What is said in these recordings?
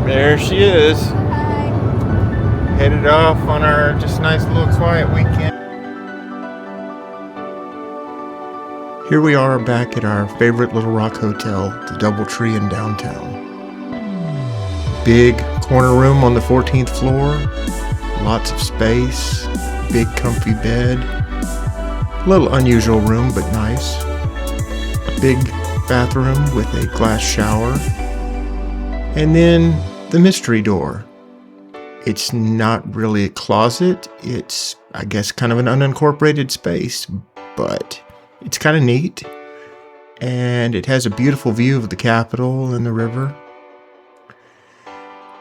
There she is. Hi. Headed off on our just nice little quiet weekend. Here we are back at our favorite Little Rock hotel, the Doubletree in downtown. Big corner room on the 14th floor, lots of space, big comfy bed. A little unusual room, but nice. Big bathroom with a glass shower. And then the mystery door. It's not really a closet. It's, I guess, kind of an unincorporated space, but it's kind of neat. And it has a beautiful view of the Capitol and the river.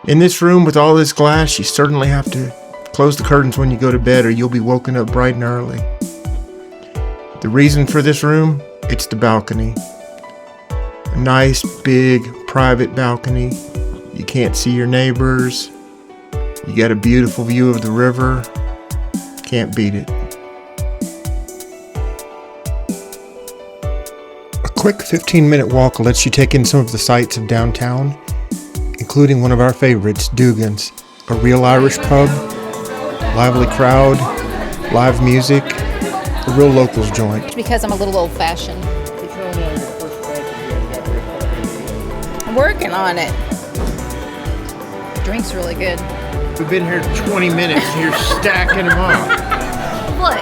In this room with all this glass, you certainly have to close the curtains when you go to bed or you'll be woken up bright and early. The reason for this room, it's the balcony. A nice, big, private balcony. You can't see your neighbors. You got a beautiful view of the river. Can't beat it. A quick 15-minute walk lets you take in some of the sights of downtown, including one of our favorites, Dugan's, a real Irish pub, lively crowd, live music, a real locals joint. Because I'm a little old-fashioned. I'm working on it. Drink's really good. We've been here 20 minutes and you're stacking them up. Look,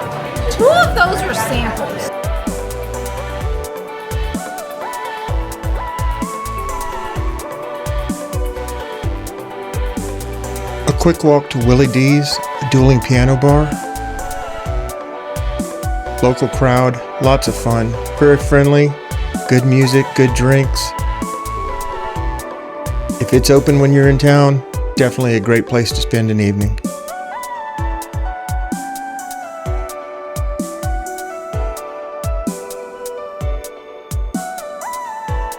2 of those were samples. A quick walk to Willie D's, a dueling piano bar. Local crowd, lots of fun, very friendly, good music, good drinks. If it's open when you're in town, definitely a great place to spend an evening.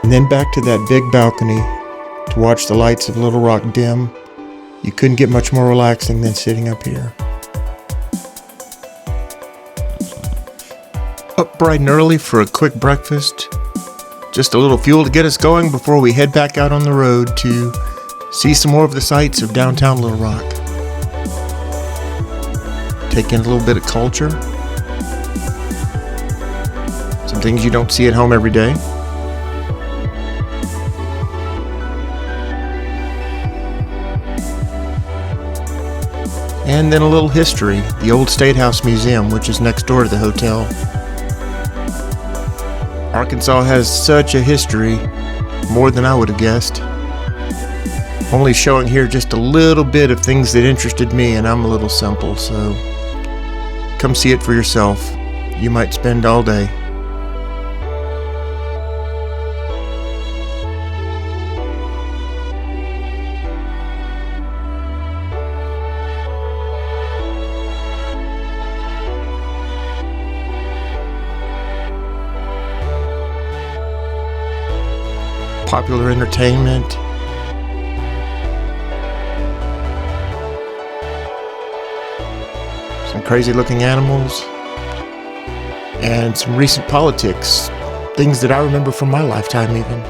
And then back to that big balcony to watch the lights of Little Rock dim. You couldn't get much more relaxing than sitting up here. Up bright and early for a quick breakfast. Just a little fuel to get us going before we head back out on the road to see some more of the sights of downtown Little Rock. Take in a little bit of culture. Some things you don't see at home every day. And then a little history, the old State House Museum, which is next door to the hotel. Arkansas has such a history, more than I would have guessed. Only showing here just a little bit of things that interested me, and I'm a little simple, so come see it for yourself. You might spend all day. Popular entertainment. Some crazy looking animals. And some recent politics. Things that I remember from my lifetime even.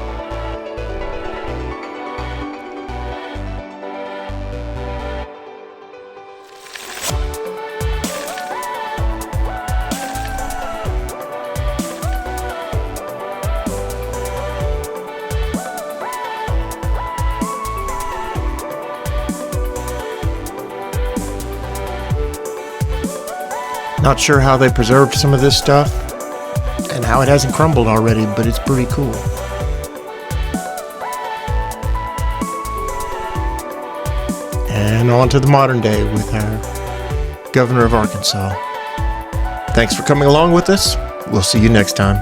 Not sure how they preserved some of this stuff and how it hasn't crumbled already, but it's pretty cool. And on to the modern day with our governor of Arkansas. Thanks for coming along with us. We'll see you next time.